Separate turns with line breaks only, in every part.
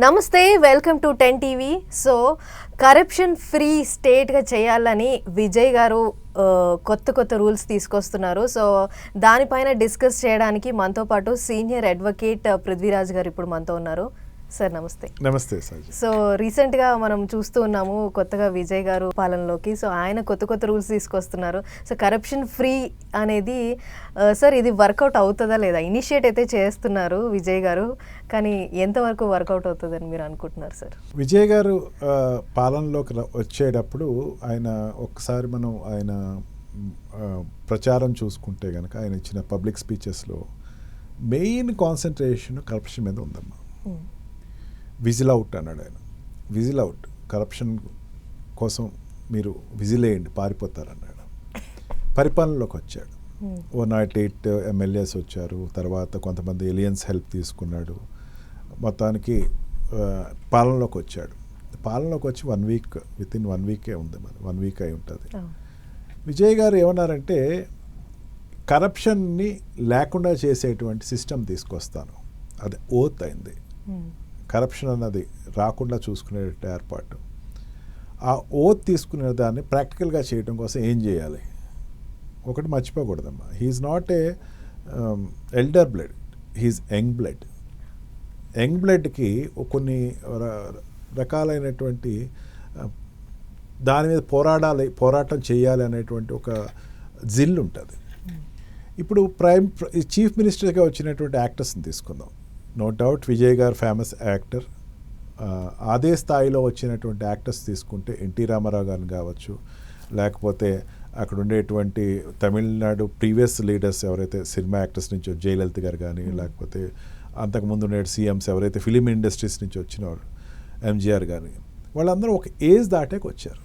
నమస్తే, welcome to 10 TV. So corruption free స్టేట్గా చేయాలని విజయ్ గారు కొత్త రూల్స్ తీసుకొస్తున్నారు. సో దానిపైన డిస్కస్ చేయడానికి మనతో పాటు సీనియర్ అడ్వకేట్ పృథ్వీరాజ్ గారు ఇప్పుడు మనతో ఉన్నారు. సార్ నమస్తే.
నమస్తే సార్.
సో రీసెంట్గా మనం చూస్తూ ఉన్నాము కొత్తగా విజయ్ గారు పాలనలోకి. సో ఆయన కొత్త రూల్స్ తీసుకొస్తున్నారు. సో కరప్షన్ ఫ్రీ అనేది సార్ ఇది వర్కౌట్ అవుతుందా లేదా? ఇనిషియేట్ అయితే చేస్తున్నారు విజయ్ గారు, కానీ ఎంతవరకు వర్కౌట్ అవుతుందని మీరు అనుకుంటున్నారు సార్?
విజయ్ గారు పాలనలోకి వచ్చేటప్పుడు ఆయన ఒక్కసారి మనం ఆయన ప్రచారం చూసుకుంటే కనుక ఆయన ఇచ్చిన పబ్లిక్ స్పీచెస్లో మెయిన్ కాన్సన్ట్రేషన్ కరప్షన్ మీద ఉందమ్మా. విజిల్ అవుట్ అన్నాడు ఆయన. విజిల్ అవుట్, కరప్షన్ కోసం మీరు విజిల్ వేయండి, పారిపోతారన్నాడు. పరిపాలనలోకి వచ్చాడు. 108 ఎమ్మెల్యేస్ వచ్చారు. తర్వాత కొంతమంది ఎలియన్స్ హెల్ప్ తీసుకున్నాడు. మొత్తానికి పాలనలోకి వచ్చాడు. పాలనలోకి వచ్చి 1 వీక్, విత్ ఇన్ 1 వీకే ఉంది, మరి 1 వీక్ అయి ఉంటుంది. విజయ్ గారు ఏమన్నారంటే కరప్షన్ని లేకుండా చేసేటువంటి సిస్టమ్ తీసుకొస్తాను. అది ఓత్ అయింది. కరప్షన్ అన్నది రాకుండా చూసుకునే ఏర్పాటు. ఆ ఓత్ తీసుకునే దాన్ని ప్రాక్టికల్గా చేయడం కోసం ఏం చేయాలి? ఒకటి మర్చిపోకూడదమ్మా, he's not a elder blood, he's young blood. Young బ్లడ్కి కొన్ని రకాలైనటువంటి దాని మీద పోరాటం చేయాలి అనేటువంటి ఒక జిల్ ఉంటుంది. ఇప్పుడు చీఫ్ మినిస్టర్గా వచ్చినటువంటి యాక్టర్స్ని తీసుకుందాం. నో డౌట్ విజయ్ గారు ఫేమస్ యాక్టర్. అదే స్థాయిలో వచ్చినటువంటి యాక్టర్స్ తీసుకుంటే ఎన్టీ రామారావు గారిని కావచ్చు, లేకపోతే అక్కడ ఉండేటువంటి తమిళనాడు ప్రీవియస్ లీడర్స్ ఎవరైతే సినిమా యాక్టర్స్ నుంచి జయలలిత గారు కానీ, లేకపోతే అంతకుముందు ఉండే సీఎంస్ ఎవరైతే ఫిలిం ఇండస్ట్రీస్ నుంచి వచ్చినవారు ఎంజీఆర్ కానీ, వాళ్ళందరూ ఒక ఏజ్ దాటాక వచ్చారు.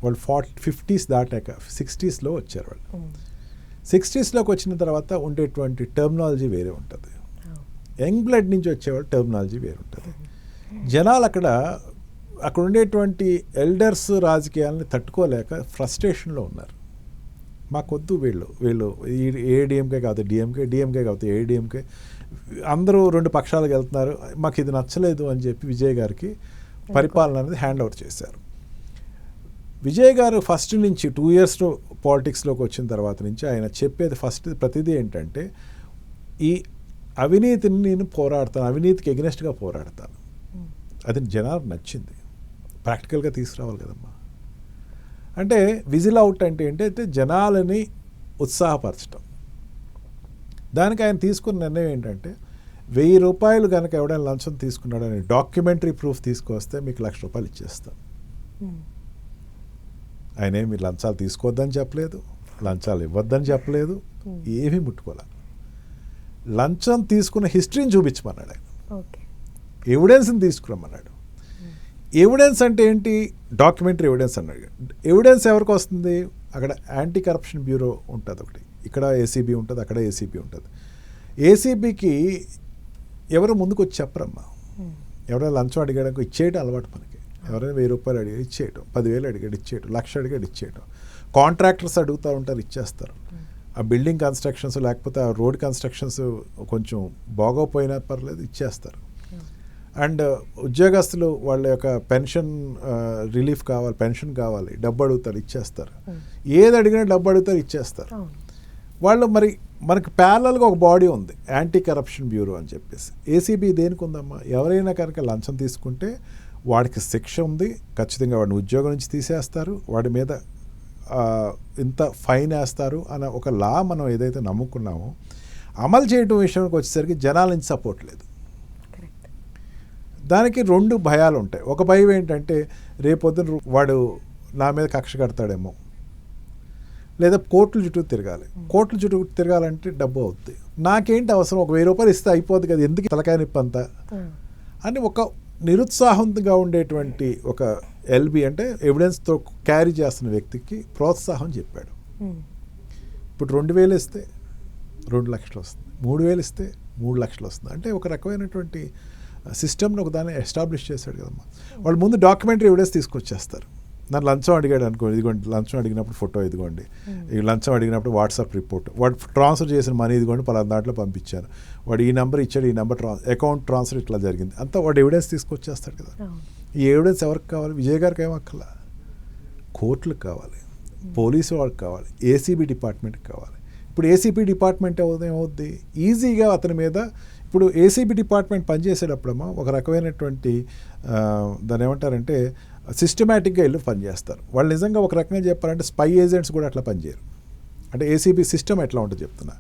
వాళ్ళు 50s దాటాక 60sలో వచ్చారు. వాళ్ళు 60sలోకి వచ్చిన తర్వాత ఉండేటువంటి టర్మినాలజీ వేరే ఉంటుంది. యంగ్ బ్లడ్ నుంచి వచ్చేవాళ్ళు టర్మినాలజీ వేరు ఉంటుంది. జనాలు అక్కడ ఉండేటువంటి ఎల్డర్స్ రాజకీయాలని తట్టుకోలేక ఫ్రస్ట్రేషన్లో ఉన్నారు. మాకొద్దు వీళ్ళు ఏడీఎంకే కాదు డిఎంకే కాదు ఏడీఎంకే, అందరూ 2 పక్షాలకు వెళ్తున్నారు, మాకు ఇది నచ్చలేదు అని చెప్పి విజయ్ గారికి పరిపాలన అనేది హ్యాండ్ ఓవర్ చేశారు. విజయ్ గారు ఫస్ట్ నుంచి 2 years పాలిటిక్స్లోకి వచ్చిన తర్వాత నుంచి ఆయన చెప్పేది ప్రతిదీ ఏంటంటే ఈ అవినీతిని నేను పోరాడతాను, అవినీతికి ఎగ్నెస్ట్గా పోరాడతాను. అది జనాలకు నచ్చింది. ప్రాక్టికల్గా తీసుకురావాలి కదమ్మా. అంటే విజిల్ అవుట్ అంటే ఏంటంటే జనాలని ఉత్సాహపరచడం. దానికి ఆయన తీసుకున్న నిర్ణయం ఏంటంటే 1000 రూపాయలు కనుక ఎవడైనా లంచం తీసుకున్నాడని డాక్యుమెంటరీ ప్రూఫ్ తీసుకొస్తే మీకు ₹1,00,000 ఇచ్చేస్తాం. ఆయన ఏమి లంచాలు తీసుకోవద్దని చెప్పలేదు, లంచాలు ఇవ్వద్దని చెప్పలేదు, ఏమీ ముట్టుకోలే. లంచం తీసుకున్న హిస్టరీని చూపించమన్నాడు ఆయన. ఎవిడెన్స్ని తీసుకురమ్మన్నాడు. ఎవిడెన్స్ అంటే ఏంటి? డాక్యుమెంటరీ ఎవిడెన్స్ అన్నాడు. ఎవిడెన్స్ ఎవరికి వస్తుంది? అక్కడ యాంటీ కరప్షన్ బ్యూరో ఉంటుంది ఒకటి, ఇక్కడ ఏసీబీ ఉంటుంది, అక్కడ ఏసీబీ ఉంటుంది. ఏసీబీకి ఎవరు ముందుకు వచ్చి చెప్పరమ్మా. ఎవరైనా లంచం అడిగాడనుకో ఇచ్చేయటం అలవాటు మనకి. ఎవరైనా 1000 రూపాయలు అడిగాడు ఇచ్చేయటం, 10,000 అడిగాడు ఇచ్చేయటం, 1,00,000 అడిగాడు ఇచ్చేయటం. కాంట్రాక్టర్స్ అడుగుతూ ఉంటారు, ఇచ్చేస్తారు. ఆ బిల్డింగ్ కన్స్ట్రక్షన్స్ లేకపోతే ఆ రోడ్ కన్స్ట్రక్షన్స్ కొంచెం బాగోపోయినా పర్లేదు, ఇచ్చేస్తారు. అండ్ ఉద్యోగస్తులు వాళ్ళ యొక్క పెన్షన్ రిలీఫ్ కావాలి, పెన్షన్ కావాలి, డబ్బు అడుగుతారు, ఇచ్చేస్తారు. ఏది అడిగినా డబ్బు అడుగుతారు, ఇచ్చేస్తారు. వాళ్ళు మనకి ప్యారలల్గా ఒక బాడీ ఉంది, యాంటీ కరప్షన్ బ్యూరో అని చెప్పేసి. ఏసీబీ దేనికి ఉందమ్మా? ఎవరైనా కనుక లంచం తీసుకుంటే వాడికి శిక్ష ఉంది, ఖచ్చితంగా వాడిని ఉద్యోగం నుంచి తీసేస్తారు, వాడి మీద ఇంత ఫైన్ వేస్తారు అన్న ఒక లా మనం ఏదైతే నమ్ముకున్నామో అమలు చేయడం విషయానికి వచ్చేసరికి జనాల నుంచి సపోర్ట్ లేదు. దానికి 2 భయాలు ఉంటాయి. ఒక భయం ఏంటంటే రేపొద్దున వాడు నా మీద కక్ష కడతాడేమో, లేదా కోర్టుల చుట్టూ తిరగాలి. కోర్టుల చుట్టూ తిరగాలంటే డబ్బు అవుద్ది. నాకేంటి అవసరం, ఒక 1000 రూపాయలు ఇస్తే అయిపోద్ది కదా, ఎందుకు తలకాయ నిప్పు అంతా అని ఒక నిరుత్సాహంగా ఉండేటువంటి ఒక ఎల్బీ అంటే ఎవిడెన్స్తో క్యారీ చేస్తున్న వ్యక్తికి ప్రోత్సాహం చెప్పాడు. ఇప్పుడు 2,000 ఇస్తే 2,00,000 వస్తుంది, 3,000 ఇస్తే 3,00,000 వస్తుంది. అంటే ఒక రకమైనటువంటి సిస్టమ్ని ఒక దాన్ని ఎస్టాబ్లిష్ చేశాడు కదమ్మా. వాళ్ళు ముందు డాక్యుమెంటరీ ఎవిడెన్స్ తీసుకొచ్చేస్తారు. నన్ను లంచం అడిగాడు అనుకో, ఇదిగోండి లంచం అడిగినప్పుడు ఫోటో ఇదిగోండి, ఈ లంచం అడిగినప్పుడు వాట్సాప్ రిపోర్ట్, వాడు ట్రాన్స్ఫర్ చేసిన మనీ ఇదిగోండి పలానా దాంట్లో పంపించాను, వాడు ఈ నెంబర్ ఇచ్చాడు, ఈ నెంబర్ అకౌంట్ ట్రాన్స్ఫర్ ఇట్లా జరిగింది అంతా వాడు ఎవిడెన్స్ తీసుకొచ్చేస్తాడు కదా. ఈ ఎవిడెన్స్ ఎవరికి కావాలి? విజయ్ గారికి ఏమక్కర్లా, కోర్టులకు కావాలి, పోలీసు వాళ్ళకి కావాలి, ఏసీబీ డిపార్ట్మెంట్కి కావాలి. ఇప్పుడు ఏసీబీ డిపార్ట్మెంట్ ఏమవుద్ది, ఈజీగా అతని మీద ఇప్పుడు ఏసీబీ డిపార్ట్మెంట్ పనిచేసేటప్పుడమ్మా ఒక రకమైనటువంటి దాన్ని ఏమంటారంటే సిస్టమేటిక్గా వెళ్ళి పనిచేస్తారు వాళ్ళు. నిజంగా ఒక రకంగా చెప్పాలంటే స్పై ఏజెంట్స్ కూడా అట్లా పనిచేయరు. అంటే ఏసీబీ సిస్టమ్ ఎట్లా ఉంటుంది చెప్తున్నా.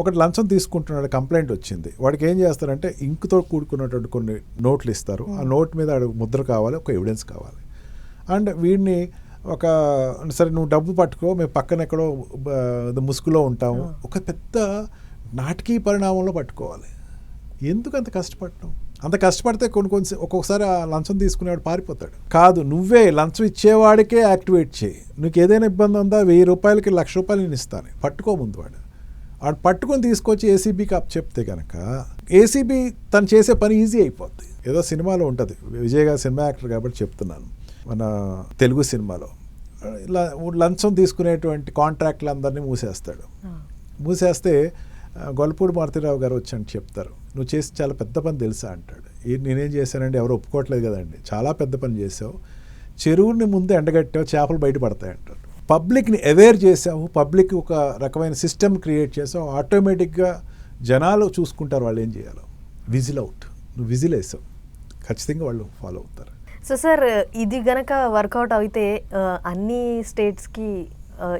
ఒకటి లంచం తీసుకుంటున్నాడు, కంప్లైంట్ వచ్చింది, వాడికి ఏం చేస్తారంటే ఇంకుతో కూడుకున్నటువంటి కొన్ని నోట్లు ఇస్తారు. ఆ నోట్ మీద ముద్ర కావాలి, ఒక ఎవిడెన్స్ కావాలి. అండ్ వీడిని ఒక సరే నువ్వు డబ్బు పట్టుకో, మేము పక్కన ఎక్కడో ముసుగులో ఉంటాము, ఒక పెద్ద నాటకీయ పరిణామంలో పట్టుకోవాలి. ఎందుకు అంత కష్టపడటం? అంత కష్టపడితే కొన్ని ఒక్కొక్కసారి ఆ లంచం తీసుకునేవాడు పారిపోతాడు. కాదు, నువ్వే లంచం ఇచ్చేవాడికే యాక్టివేట్ చేయి. నీకు ఏదైనా ఇబ్బంది ఉందా, 1000 రూపాయలకి 1,00,000 రూపాయలు నేను ఇస్తాను, పట్టుకో ముందు. వాడు పట్టుకొని తీసుకొచ్చి ఏసీబీకి అప్ చెప్తే కనుక ఏసీబీ తను చేసే పని ఈజీ అయిపోద్ది. ఏదో సినిమాలో ఉంటుంది, విజయ్ గారు సినిమా యాక్టర్ కాబట్టి చెప్తున్నాను, మన తెలుగు సినిమాలో ఇలా లంచం తీసుకునేటువంటి కాంట్రాక్ట్లు అందరినీ మూసేస్తే గొల్లపూడి మారుతిరావు గారు వచ్చి అని చెప్తారు, నువ్వు చేసి చాలా పెద్ద పని తెలుసా అంటాడు. నేనేం చేశానండి, ఎవరు ఒప్పుకోవట్లేదు కదండి, చాలా పెద్ద పని చేసావు, చెరువుని ముందు ఎండగట్టావు, చేపలు బయటపడతాయి అంటాడు. పబ్లిక్ని అవేర్ చేసావు, పబ్లిక్ ఒక రకమైన సిస్టమ్ క్రియేట్ చేసావు, ఆటోమేటిక్గా జనాలు చూసుకుంటారు వాళ్ళు ఏం చేయాలో. విజిల్ అవుట్, నువ్వు విజిల్ వేసావు, ఖచ్చితంగా వాళ్ళు ఫాలో అవుతారు.
సో సార్, ఇది గనక వర్కౌట్ అయితే అన్ని స్టేట్స్కి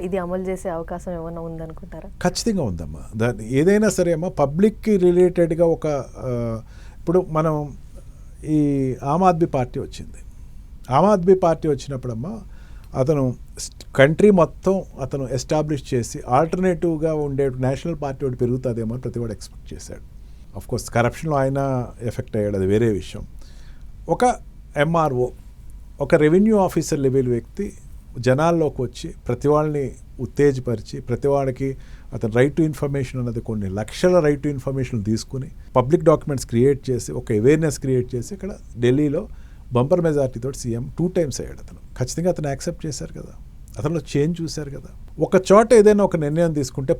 ఇది అమలు చేసే అవకాశం ఏమైనా ఉందనుకుంటారా?
ఖచ్చితంగా ఉందమ్మా. దాన్ని ఏదైనా సరే అమ్మా పబ్లిక్కి రిలేటెడ్గా ఒక ఇప్పుడు మనం ఈ ఆమ్ ఆద్మీ పార్టీ వచ్చింది. ఆమ్ ఆద్మీ పార్టీ వచ్చినప్పుడమ్మా అతను కంట్రీ మొత్తం అతను ఎస్టాబ్లిష్ చేసి ఆల్టర్నేటివ్గా ఉండే నేషనల్ పార్టీ ఒకటి పెరుగుతుందేమో అని ప్రతి వాడు ఎక్స్పెక్ట్ చేశాడు. అఫ్కోర్స్ కరప్షన్లో ఆయన ఎఫెక్ట్ అయ్యాడు, అది వేరే విషయం. ఒక ఎంఆర్ఓ, ఒక రెవెన్యూ ఆఫీసర్ లెవెల్ వ్యక్తి జనాల్లోకి వచ్చి ప్రతి వాళ్ళని ఉత్తేజపరిచి, ప్రతి వాడికి అతను రైట్ టు ఇన్ఫర్మేషన్ అన్నది కొన్ని లక్షల రైట్ టు ఇన్ఫర్మేషన్ తీసుకుని పబ్లిక్ డాక్యుమెంట్స్ క్రియేట్ చేసి ఒక అవేర్నెస్ క్రియేట్ చేసి ఇక్కడ ఢిల్లీలో బంపర్ మెజార్టీతో సీఎం 2 times అయ్యాడు. అతను ఖచ్చితంగా అతను యాక్సెప్ట్ చేశారు కదా, అతనిలో చేంజ్ చూశారు కదా. ఒక చోట ఏదైనా ఒక నిర్ణయం తీసుకుంటే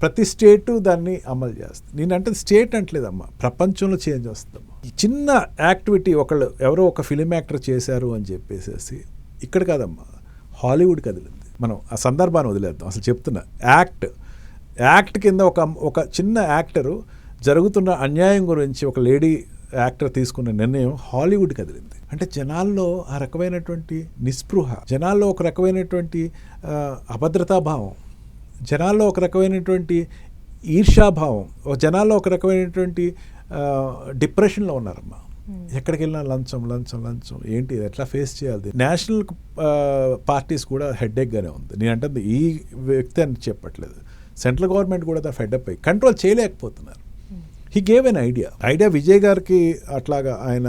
ప్రతి స్టేటు దాన్ని అమలు చేస్తుంది. నేనంటే స్టేట్ అంటలేదమ్మా, ప్రపంచంలో చేంజ్ వస్తుందమ్మా. ఈ చిన్న యాక్టివిటీ ఎవరో ఒక ఫిలిం యాక్టర్ చేశారు అని చెప్పేసి ఇక్కడ కాదమ్మా, హాలీవుడ్ కదిలింది. మనం ఆ సందర్భాన్ని వదిలేద్దాం. అసలు చెప్తున్నా, యాక్ట్ కింద ఒక చిన్న యాక్టరు జరుగుతున్న అన్యాయం గురించి ఒక లేడీ యాక్టర్ తీసుకున్న నిర్ణయం హాలీవుడ్ కదిలింది. అంటే జనాల్లో ఆ రకమైనటువంటి నిస్పృహ, జనాల్లో ఒక రకమైనటువంటి అభద్రతాభావం, జనాల్లో ఒక రకమైనటువంటి ఈర్ష్యాభావం, జనాల్లో ఒక రకమైనటువంటి డిప్రెషన్లో ఉన్నారమ్మా. ఎక్కడికి వెళ్ళినా లంచం లంచం లంచం, ఏంటి ఎట్లా ఫేస్ చేయాలి? నేషనల్ పార్టీస్ కూడా హెడ్ఏక్గానే ఉంది. నేను అంటే ఈ వ్యక్తి అని చెప్పట్లేదు, సెంట్రల్ గవర్నమెంట్ కూడా దాన్ని ఫెడ్అప్ అయ్యి కంట్రోల్ చేయలేకపోతున్నారు. He gave an idea Vijay గారికి. అట్లాగా ఆయన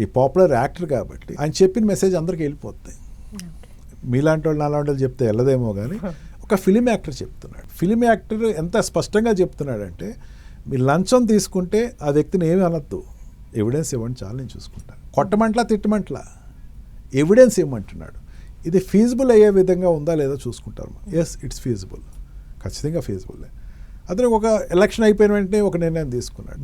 ఈ పాపులర్ యాక్టర్ కాబట్టి ఆయన చెప్పిన మెసేజ్ అందరికీ వెళ్ళిపోతుంది. మీలాంటి వాళ్ళు నాలాంటి వాళ్ళు చెప్తే వెళ్ళదేమో కానీ ఒక ఫిలిం యాక్టర్ చెప్తున్నాడు. ఫిలిం యాక్టర్ ఎంత స్పష్టంగా చెప్తున్నాడంటే, మీరు లంచం తీసుకుంటే ఆ వ్యక్తిని ఏమీ అనొద్దు, ఎవిడెన్స్ ఇవ్వండి చాలు, నేను చూసుకుంటాను. కొట్టమంట్లా తిట్టమంట్లా, ఎవిడెన్స్ ఇవ్వమంటున్నాడు. ఇది ఫీజిబుల్ అయ్యే విధంగా ఉందా లేదా చూసుకుంటారు. ఎస్, ఇట్స్ ఫీజిబుల్, ఖచ్చితంగా ఫీజిబుల్. అతను ఒక ఎలక్షన్ అయిపోయిన వెంటనే ఒక నిర్ణయం తీసుకున్నాడు.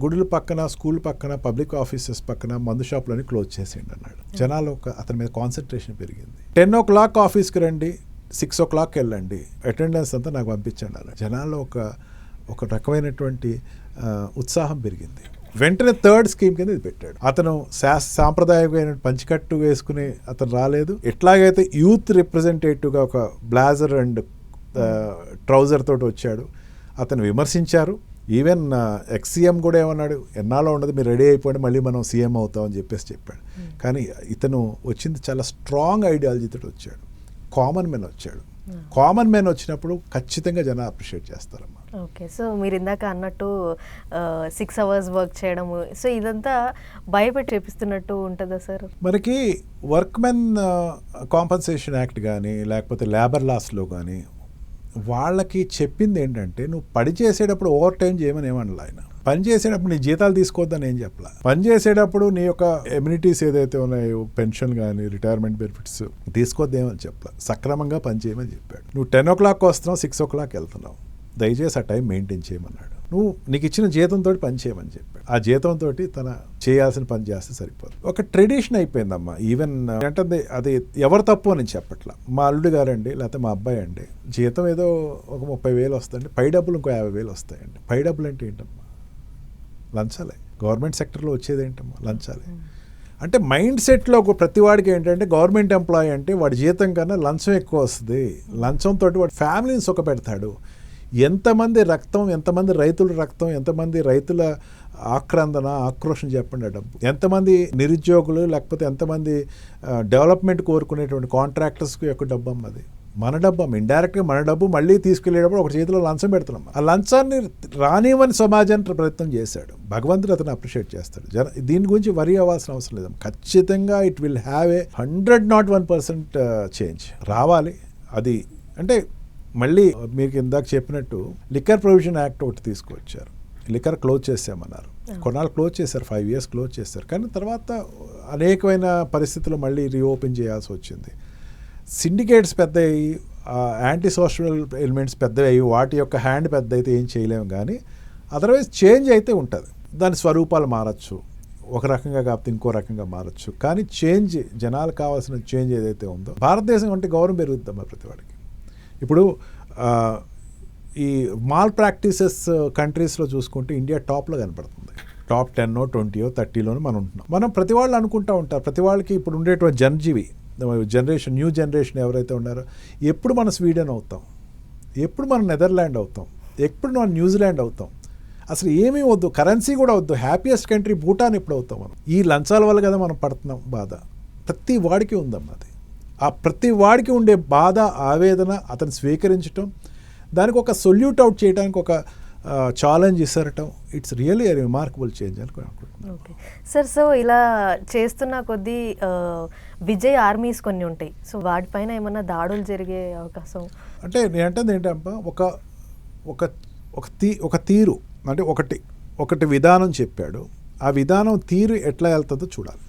గుడుల పక్కన, స్కూల్ పక్కన, పబ్లిక్ ఆఫీసెస్ పక్కన మందు షాపులని క్లోజ్ చేసేయండి అన్నాడు. జనాలు అతని మీద కాన్సన్ట్రేషన్ పెరిగింది. 10 o'clock ఆఫీస్కి రండి, 6 o'clock వెళ్ళండి, అటెండెన్స్ అంతా నాకు పంపించండి అన్నాడు. జనాల్లో ఒక రకమైనటువంటి ఉత్సాహం పెరిగింది. వెంటనే 3rd స్కీమ్ కింద ఇది పెట్టాడు. అతను సాంప్రదాయమైన పంచికట్టు వేసుకుని అతను రాలేదు. ఎట్లాగైతే యూత్ రిప్రజెంటేటివ్గా ఒక బ్లాజర్ అండ్ ట్రౌజర్ తోటి వచ్చాడు, అతను విమర్శించారు. ఈవెన్ ఎక్స్-సీఎం కూడా ఏమన్నాడు, ఎన్నాళ్ళో ఉండదు, మీరు రెడీ అయిపోండి, మళ్ళీ మనం సీఎం అవుతామని చెప్పాడు. కానీ ఇతను వచ్చింది చాలా స్ట్రాంగ్ ఐడియాలజీతో వచ్చాడు. కామన్ మెన్ వచ్చినప్పుడు ఖచ్చితంగా జనం అప్రిషియేట్ చేస్తారమ్మా.
ఓకే, సో మీరు ఇందాక అన్నట్టు 6 hours వర్క్ చేయడము, సో ఇదంతా భయపెట్టి చేపిస్తున్నట్టు ఉంటుందా సార్?
మనకి వర్క్మెన్ కాంపన్సేషన్ యాక్ట్ కానీ లేకపోతే లేబర్ లాస్లో కానీ వాళ్ళకి చెప్పింది ఏంటంటే, నువ్వు పని చేసేటప్పుడు ఓవర్ టైం చేయమని ఏమన్నా ఆయన. పని చేసేటప్పుడు నీ జీతాలు తీసుకోవద్దని ఏం చెప్పలా. పని చేసేటప్పుడు నీ యొక్క ఎమ్యూనిటీస్ ఏదైతే ఉన్నాయో, పెన్షన్ కానీ రిటైర్మెంట్ బెనిఫిట్స్ తీసుకోవద్దేమని చెప్పలా. సక్రమంగా పని చేయమని చెప్పాడు. నువ్వు 10 o'clock వస్తున్నావు, 6 o'clock వెళ్తున్నావు, దయచేసి ఆ టైం మెయింటైన్ చేయమన్నాడు. నువ్వు నీకు ఇచ్చిన జీతంతో పని చేయమని చెప్పాడు. ఆ జీతంతో తన చేయాల్సిన పని చేస్తే సరిపోదు. ఒక ట్రెడిషన్ అయిపోయిందమ్మా. ఈవెన్ అంటే అది ఎవరు తప్పు అని చెప్పట్లా. మా అల్లుడు గారండి, లేకపోతే మా అబ్బాయి అండి, జీతం ఏదో ఒక 30,000 వస్తాయండి, పై డబ్బులు ఇంకో 50,000 వస్తాయండి. పై డబ్బులు అంటే ఏంటమ్మా? లంచాలే. గవర్నమెంట్ సెక్టర్లో వచ్చేది ఏంటమ్మా? లంచాలే. అంటే మైండ్ సెట్లో ప్రతి వాడికి ఏంటంటే గవర్నమెంట్ ఎంప్లాయీ అంటే వాడి జీతం కన్నా లంచం ఎక్కువ వస్తుంది. లంచంతో వాడి ఫ్యామిలీని సుఖపెడతాడు. ఎంతమంది రక్తం, ఎంతమంది రైతుల రక్తం, ఎంతమంది రైతుల ఆక్రందన, ఆక్రోషం చెప్పండి. డబ్బు ఎంతమంది నిరుద్యోగులు, లేకపోతే ఎంతమంది డెవలప్మెంట్ కోరుకునేటువంటి కాంట్రాక్టర్స్ యొక్క డబ్బు అమ్మది. మన డబ్బు అమ్మ, ఇండైరెక్ట్గా మన డబ్బు మళ్ళీ తీసుకెళ్ళేటప్పుడు ఒక చేతిలో లంచం పెడుతున్నాం. ఆ లంచాన్ని రానివ్వని సమాజానికి ప్రయత్నం చేశాడు. భగవంతుడు అతను అప్రిషియేట్ చేస్తాడు. దీని గురించి వరి అవ్వాల్సిన అవసరం లేదు. ఖచ్చితంగా it will have a 101% change రావాలి. అది అంటే మళ్ళీ మీకు ఇందాక చెప్పినట్టు లిక్కర్ ప్రొవిజన్ యాక్ట్ ఒకటి తీసుకువచ్చారు. లిక్కర్ క్లోజ్ చేసామన్నారు. కొన్నాళ్ళు క్లోజ్ చేశారు, 5 years క్లోజ్ చేశారు. కానీ తర్వాత అనేకమైన పరిస్థితులు మళ్ళీ రీఓపెన్ చేయాల్సి వచ్చింది. సిండికేట్స్ పెద్ద అయ్యి, యాంటీ సోషల్ ఎలిమెంట్స్ పెద్ద అయ్యి, వాటి యొక్క హ్యాండ్ పెద్ద అయితే ఏం చేయలేము. కానీ అదర్వైజ్ చేంజ్ అయితే ఉంటుంది. దాని స్వరూపాలు మారచ్చు, ఒక రకంగా కాకపోతే ఇంకో రకంగా మారచ్చు. కానీ చేంజ్, జనాలకు కావాల్సిన చేంజ్ ఏదైతే ఉందో, భారతదేశం అంటే గౌరవం పెరుగుద్దమ్మా ప్రతి వాడికి. ఇప్పుడు ఈ మాల్ ప్రాక్టీసెస్ కంట్రీస్లో చూసుకుంటే ఇండియా టాప్లో కనపడుతుంది. టాప్ 10, 20, 30 మనం ఉంటున్నాం. మనం ప్రతి వాళ్ళు అనుకుంటూ ఉంటారు, ప్రతి వాళ్ళకి ఇప్పుడు ఉండేటువంటి జనరేషన్, న్యూ జనరేషన్ ఎవరైతే ఉన్నారో, ఎప్పుడు మనం స్వీడన్ అవుతాం, ఎప్పుడు మనం నెదర్లాండ్ అవుతాం, ఎప్పుడు మనం న్యూజిలాండ్ అవుతాం, అసలు ఏమీ వద్దు, కరెన్సీ కూడా వద్దు, హ్యాపీయెస్ట్ కంట్రీ భూటాన్ ఎప్పుడు అవుతాం మనం. ఈ లంచాల వల్ల కదా మనం పడుతున్నాం బాధ. ప్రతి వాడికి ఉందమ్మా అది. ఆ ప్రతి వాడికి ఉండే బాధ, ఆవేదన అతను స్వీకరించటం, దానికి ఒక సొల్యూట్ అవుట్ చేయడానికి ఒక ఛాలెంజ్ ఇసరటం, ఇట్స్ రియల్లీ రిమార్కబుల్ చేంజ్ అని అనుకుంటున్నాను.
ఓకే సార్, సో ఇలా చేస్తున్న కొద్దీ విజయ్ ఆర్మీస్ కొన్ని ఉంటాయి, సో వాటిపైన ఏమన్నా దాడులు జరిగే అవకాశం?
అంటే నేను అంటుంది ఏంటంటే ఒక తీరు, అంటే ఒకటి విధానం చెప్పాడు. ఆ విధానం తీరు ఎట్లా వెళ్తుందో చూడాలి.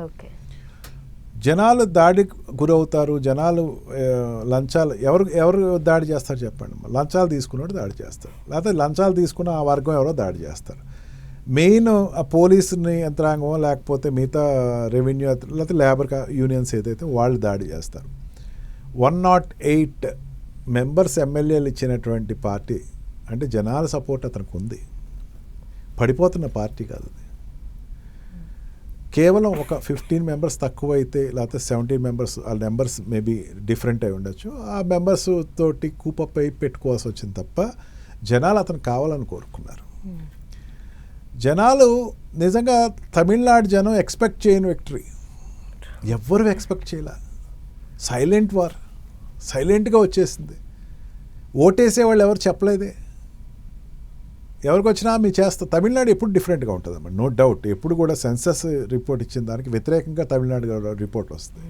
ఓకే,
జనాలు దాడికి గురవుతారు, జనాలు లంచాలు ఎవరు దాడి చేస్తారు చెప్పండి. లంచాలు తీసుకున్నట్టు దాడి చేస్తారు, లేకపోతే లంచాలు తీసుకున్న ఆ వర్గం ఎవరో దాడి చేస్తారు. మెయిన్ ఆ పోలీసుని యంత్రాంగం, లేకపోతే మిగతా రెవెన్యూ, లేకపోతే లేబర్ యూనియన్స్ ఏదైతే వాళ్ళు దాడి చేస్తారు. 108 members ఎమ్మెల్యేలు ఇచ్చినటువంటి పార్టీ అంటే జనాల సపోర్ట్ అతనికి ఉంది. పడిపోతున్న పార్టీ కాదు అది. కేవలం ఒక 15 members తక్కువ అయితే, లేకపోతే 17 members, ఆ నెంబర్స్ మేబీ డిఫరెంట్ అయి ఉండొచ్చు, ఆ మెంబర్స్ తోటి కూపప్ అయి పెట్టుకోవాల్సి వచ్చింది తప్ప జనాలు అతను కావాలని కోరుకున్నారు. జనాలు నిజంగా తమిళనాడు జనం ఎక్స్పెక్ట్ చేయని విక్టరీ ఎవ్వరు ఎక్స్పెక్ట్ చేయలే. సైలెంట్ వార్, సైలెంట్గా వచ్చేసింది. ఓటేసేవాళ్ళు ఎవరు చెప్పలేదే. ఎవరికి వచ్చినా మీ చేస్తా. తమిళనాడు ఎప్పుడు డిఫరెంట్గా ఉంటుందన్నమాట, నో డౌట్. ఎప్పుడు కూడా సెన్సస్ రిపోర్ట్ ఇచ్చిన దానికి వ్యతిరేకంగా తమిళనాడు రిపోర్ట్ వస్తుంది.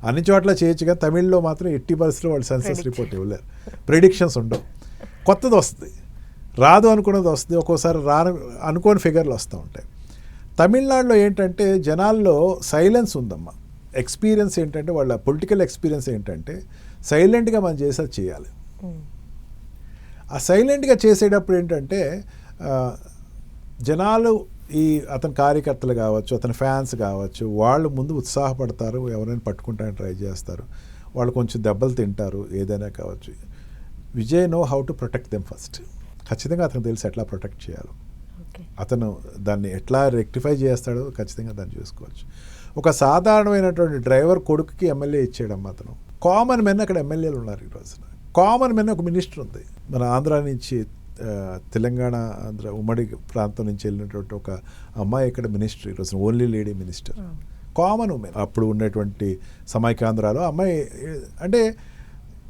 అన్ని చోట్ల చేయొచ్చు, కానీ తమిళ్లో మాత్రం ఎట్టి పరిస్థితుల్లో వాళ్ళు సెన్సస్ రిపోర్ట్ ఇవ్వలేరు. ప్రెడిక్షన్స్ ఉండవు, కొత్తది వస్తుంది, రాదు అనుకున్నది వస్తుంది, ఒక్కోసారి అనుకోని ఫిగర్లు వస్తూ ఉంటాయి. తమిళనాడులో ఏంటంటే జనాల్లో సైలెన్స్ ఉందమ్మా. ఎక్స్పీరియన్స్ ఏంటంటే, వాళ్ళ పొలిటికల్ ఎక్స్పీరియన్స్ ఏంటంటే సైలెంట్గా మనం చేసేది చేయాలి. ఆ సైలెంట్గా చేసేటప్పుడు ఏంటంటే జనాలు, ఈ అతని కార్యకర్తలు కావచ్చు, అతని ఫ్యాన్స్ కావచ్చు, వాళ్ళు ముందు ఉత్సాహపడతారు, ఎవరైనా పట్టుకుంటానికి ట్రై చేస్తారు, వాళ్ళు కొంచెం దెబ్బలు తింటారు, ఏదైనా కావచ్చు. Vijay know how to protect them first. ఖచ్చితంగా అతనికి తెలిసి ఎట్లా ప్రొటెక్ట్ చేయాలో, అతను దాన్ని ఎట్లా రెక్టిఫై చేస్తాడో ఖచ్చితంగా దాన్ని చూసుకోవచ్చు. ఒక సాధారణమైనటువంటి డ్రైవర్ కొడుకుకి ఎమ్మెల్యే ఇచ్చేయడమ్మా అతను. కామన్ మెన్ అక్కడ ఎమ్మెల్యేలు ఉన్నారు ఈ రోజున. కామన్ మెన్ ఒక మినిస్టర్ ఉంది. మన ఆంధ్ర నుంచి, తెలంగాణ, ఆంధ్ర ఉమ్మడి ప్రాంతం నుంచి వెళ్ళినటువంటి ఒక అమ్మాయి ఇక్కడ మినిస్టర్ ఈ రోజున, only lady minister, common women. అప్పుడు ఉన్నటువంటి సమైక్యాంధ్రాలో అమ్మాయి అంటే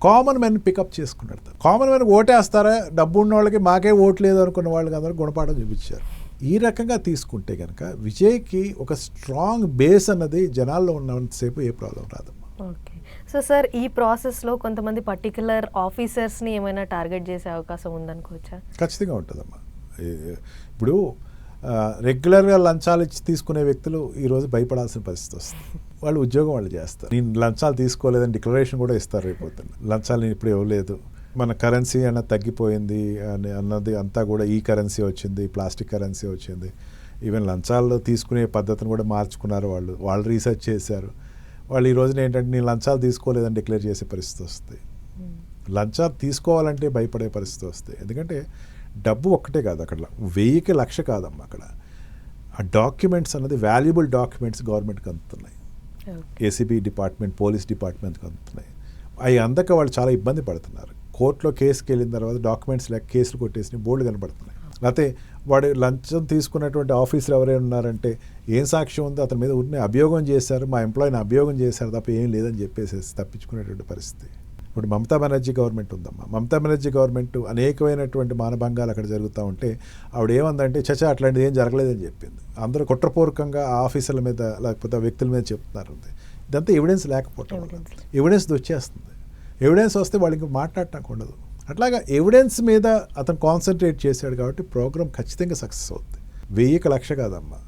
కామన్ మెన్ పికప్ చేసుకున్నాడు. కామన్ మెన్ ఓటేస్తారా, డబ్బు ఉన్న వాళ్ళకి, మాకే ఓటు లేదు అనుకున్న వాళ్ళకి అందరూ గుణపాఠం చూపించారు. ఈ రకంగా తీసుకుంటే కనుక విజయ్కి ఒక స్ట్రాంగ్ బేస్ అన్నది జనాల్లో ఉన్నంతసేపు ఏ ప్రాబ్లం రాదమ్మా.
ఓకే, సో సార్ ఈ ప్రాసెస్లో కొంతమంది పర్టికులర్ ఆఫీసర్స్ని ఏమైనా టార్గెట్ చేసే అవకాశం ఉందనుకోవచ్చా?
ఖచ్చితంగా ఉంటుందమ్మా. ఇప్పుడు రెగ్యులర్గా లంచాలు ఇచ్చి తీసుకునే వ్యక్తులు ఈరోజు భయపడాల్సిన పరిస్థితి వస్తుంది. వాళ్ళు ఉద్యోగం వాళ్ళు చేస్తారు. నేను లంచాలు తీసుకోలేదని డిక్లరేషన్ కూడా ఇస్తారు రేపోతుంది. లంచాలు నేను ఇప్పుడు ఇవ్వలేదు, మన కరెన్సీ అన్నది తగ్గిపోయింది అన్నది అంతా కూడా ఈ కరెన్సీ వచ్చింది, ప్లాస్టిక్ కరెన్సీ వచ్చింది. ఈవెన్ లంచాలు తీసుకునే పద్ధతిని కూడా మార్చుకున్నారు. వాళ్ళు రీసెర్చ్ చేశారు. వాళ్ళు ఈ రోజున ఏంటంటే నేను లంచాలు తీసుకోలేదని డిక్లేర్ చేసే పరిస్థితి వస్తుంది. లంచాలు తీసుకోవాలంటే భయపడే పరిస్థితి వస్తుంది. ఎందుకంటే డబ్బు ఒక్కటే కాదు, అక్కడ 1000కి 1,00,000 కాదమ్మా. అక్కడ ఆ డాక్యుమెంట్స్ అన్నది వాల్యుబుల్ డాక్యుమెంట్స్ గవర్నమెంట్కి అందుతున్నాయి. ఏసీబీ డిపార్ట్మెంట్, పోలీస్ డిపార్ట్మెంట్కి అందుతున్నాయి. అవి అందక వాళ్ళు చాలా ఇబ్బంది పడుతున్నారు. కోర్టులో కేసుకి వెళ్ళిన తర్వాత డాక్యుమెంట్స్ లేక కేసులు కొట్టేసి బోర్డు కనబడుతున్నాయి. లేకపోతే వాడు లంచం తీసుకున్నటువంటి ఆఫీసర్ ఎవరైనా ఉన్నారంటే ఏం సాక్ష్యం ఉందో అతని మీద ఉన్న అభియోగం చేశారు, మా ఎంప్లాయీని అభియోగం చేశారు తప్ప ఏం లేదని చెప్పేసి తప్పించుకునేటువంటి పరిస్థితి. ఇప్పుడు మమతా బెనర్జీ గవర్నమెంట్ ఉందమ్మా. మమతా బెనర్జీ గవర్నమెంట్ అనేకమైనటువంటి మానభంగాలు అక్కడ జరుగుతూ ఉంటే ఆవిడ ఏమందంటే చచ్చా అట్లాంటిది ఏం జరగలేదని చెప్పింది. అందరూ కుట్రపూర్వకంగా ఆ ఆఫీసర్ల మీద లేకపోతే ఆ వ్యక్తుల మీద చెప్తున్నారు. ఇదంతా ఎవిడెన్స్ లేకపోవటం వల్ల ఎవిడెన్స్ వచ్చేస్తుంది. ఎవిడెన్స్ వస్తే వాళ్ళు ఇంకా మాట్లాడటానికి ఉండదు. అట్లాగా ఎవిడెన్స్ మీద అతను కాన్సన్ట్రేట్ చేశాడు కాబట్టి ప్రోగ్రామ్ ఖచ్చితంగా సక్సెస్ అవుతుంది. 1000కి 1,00,000 కాదమ్మా,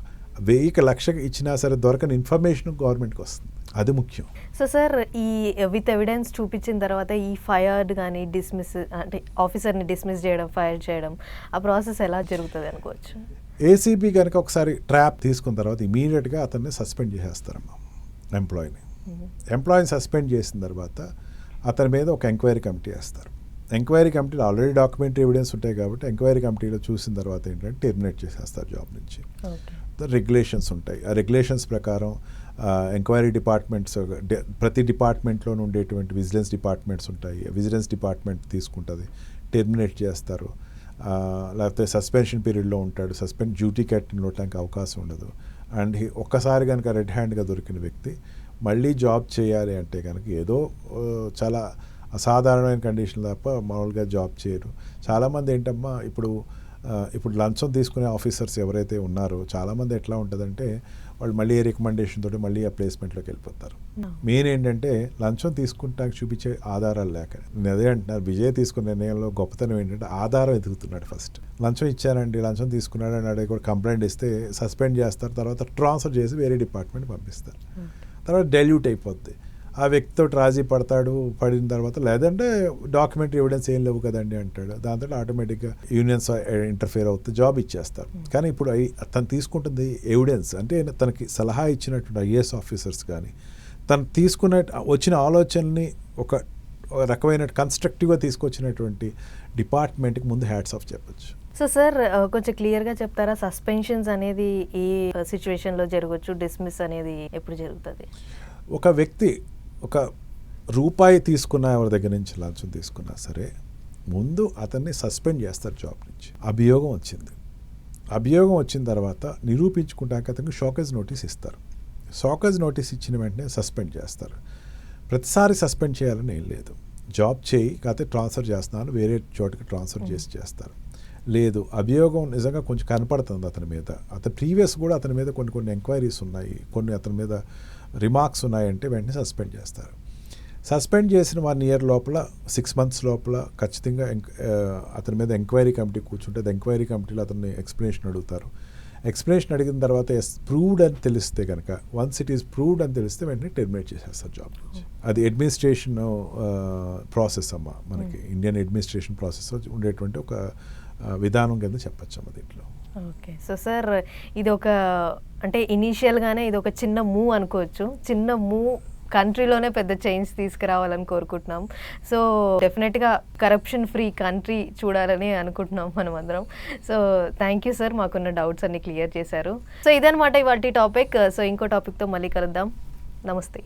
1000కి 1,00,000 ఇచ్చినా సరే దొరకని ఇన్ఫర్మేషన్ గవర్నమెంట్కి వస్తుంది. అది ముఖ్యం.
సో సార్, ఈ విత్ ఎవిడెన్స్ చూపించిన తర్వాత ఈ ఫైర్డ్ కానీ డిస్మిస్ అంటే ఆఫీసర్ని డిస్మిస్ చేయడం, ఫైర్ చేయడం, ఆ ప్రాసెస్ ఎలా జరుగుతుంది అనుకోవచ్చు?
ఏసీబీ కనుక ఒకసారి ట్రాప్ తీసుకున్న తర్వాత ఇమీడియట్గా అతన్ని సస్పెండ్ చేసేస్తారమ్మా. ఎంప్లాయీని సస్పెండ్ చేసిన తర్వాత అతని మీద ఒక ఎంక్వైరీ కమిటీ వేస్తారు. ఎంక్వైరీ కమిటీలో ఆల్రెడీ డాక్యుమెంటరీ ఎవిడెన్స్ ఉంటాయి కాబట్టి ఎంక్వైరీ కమిటీలో చూసిన తర్వాత ఏంటంటే టెర్మినేట్ చేసేస్తారు జాబ్ నుంచి. రెగ్యులేషన్స్ ఉంటాయి. ఆ రెగ్యులేషన్స్ ప్రకారం ఎంక్వైరీ డిపార్ట్మెంట్స్ ప్రతి డిపార్ట్మెంట్లోనూ ఉండేటువంటి విజిలెన్స్ డిపార్ట్మెంట్స్ ఉంటాయి. విజిలెన్స్ డిపార్ట్మెంట్ తీసుకుంటుంది, టెర్మినేట్ చేస్తారు. లేకపోతే సస్పెన్షన్ పీరియడ్లో ఉంటాడు, డ్యూటీ కట్టినటానికి అవకాశం ఉండదు. అండ్ ఒక్కసారి కనుక రెడ్ హ్యాండ్గా దొరికిన వ్యక్తి మళ్ళీ జాబ్ చేయాలి అంటే కనుక ఏదో చాలా అసాధారణమైన కండిషన్ తప్ప మామూలుగా జాబ్ చేయరు. చాలామంది ఏంటమ్మా ఇప్పుడు లంచం తీసుకునే ఆఫీసర్స్ ఎవరైతే ఉన్నారో చాలామంది ఎట్లా ఉంటుందంటే వాళ్ళు మళ్ళీ రికమెండేషన్ తోటి మళ్ళీ ఆ ప్లేస్మెంట్లోకి వెళ్ళిపోతారు. మెయిన్ ఏంటంటే లంచం తీసుకుంటానికి చూపించే ఆధారాలు లేక. నేను అదే అంటున్నారు, విజయ్ తీసుకున్న నిర్ణయంలో గొప్పతనం ఏంటంటే ఆధారం ఎదుగుతున్నాడు. ఫస్ట్ లంచం ఇచ్చానండి, లంచం తీసుకున్నాడు అని అడిగి కూడా కంప్లైంట్ ఇస్తే సస్పెండ్ చేస్తారు, తర్వాత ట్రాన్స్ఫర్ చేసి వేరే డిపార్ట్మెంట్ పంపిస్తారు. తర్వాత డైల్యూట్ అయిపోద్ది. ఆ వ్యక్తితో రాజీ పడిన తర్వాత లేదంటే డాక్యుమెంటరీ ఎవిడెన్స్ ఏం లేవు కదండి అంటాడు. దాంతో ఆటోమేటిక్గా యూనియన్స్ ఇంటర్ఫియర్ అవుతుంది, జాబ్ ఇచ్చేస్తారు. కానీ ఇప్పుడు తను తీసుకుంటుంది ఎవిడెన్స్ అంటే తనకి సలహా ఇచ్చినటువంటి ఐఏఎస్ ఆఫీసర్స్ కానీ తను వచ్చిన ఆలోచనని ఒక రకమైన కన్స్ట్రక్టివ్గా తీసుకొచ్చినటువంటి డిపార్ట్మెంట్కి ముందు హ్యాట్స్ ఆఫ్ చెప్పచ్చు.
సో సార్, కొంచెం క్లియర్గా చెప్తారా, సస్పెన్షన్స్ అనేది ఏ సిచ్యువేషన్లో జరగవచ్చు, డిస్మిస్ అనేది ఎప్పుడు జరుగుతుంది?
ఒక వ్యక్తి ₹1 తీసుకున్న ఎవరి దగ్గర నుంచి లంచం తీసుకున్నా సరే ముందు అతన్ని సస్పెండ్ చేస్తారు జాబ్ నుంచి. అభియోగం వచ్చిన తర్వాత నిరూపించుకుంటాక అతనికి షోకేజ్ నోటీస్ ఇస్తారు. షోకేజ్ నోటీస్ ఇచ్చిన వెంటనే సస్పెండ్ చేస్తారు. ప్రతిసారి సస్పెండ్ చేయాలని ఏం లేదు. జాబ్ చేయి కాకపోతే ట్రాన్స్ఫర్ చేస్తున్నాను, వేరే చోటుకి ట్రాన్స్ఫర్ చేస్తారు. లేదు, అభియోగం నిజంగా కొంచెం కనపడుతుంది అతని మీద, అతని ప్రీవియస్ కూడా అతని మీద కొన్ని ఎంక్వైరీస్ ఉన్నాయి, కొన్ని అతని మీద రిమార్క్స్ ఉన్నాయంటే వెంటనే సస్పెండ్ చేస్తారు. సస్పెండ్ చేసిన 1 ఇయర్ లోపల 6 months లోపల ఖచ్చితంగా అతని మీద ఎంక్వైరీ కమిటీ కూర్చుంటే ఎంక్వైరీ కమిటీలో అతన్ని ఎక్స్ప్లెనేషన్ అడుగుతారు. ఎక్స్ప్లెనేషన్ అడిగిన తర్వాత ప్రూవ్డ్ అని తెలిస్తే కనుక వన్స్ ఇట్ ఈస్ ప్రూవ్డ్ అని తెలిస్తే వెంటనే టెర్మినేట్ చేసేస్తారు జాబ్ నుంచి. అది అడ్మినిస్ట్రేషన్ ప్రాసెస్ అమ్మా, మనకి ఇండియన్ అడ్మినిస్ట్రేషన్ ప్రాసెస్ ఉండేటువంటి ఒక విధానం కింద చెప్పచ్చమ్మా దీంట్లో.
ఓకే. సో సార్, ఇది అంటే ఇనీషియల్గానే ఇది ఒక చిన్న మూవ్ అనుకోవచ్చు. చిన్న మూవ్ కంట్రీలోనే పెద్ద చేంజ్ తీసుకురావాలని కోరుకుంటున్నాం. సో డెఫినెట్గా కరప్షన్ ఫ్రీ కంట్రీ చూడాలని అనుకుంటున్నాం మనం అందరం. సో థ్యాంక్ యూ సార్, మాకున్న డౌట్స్ అన్ని క్లియర్ చేశారు. సో ఇదనమాట ఇవాల్టి టాపిక్. సో ఇంకో టాపిక్తో మళ్ళీ కలుద్దాం. నమస్తే.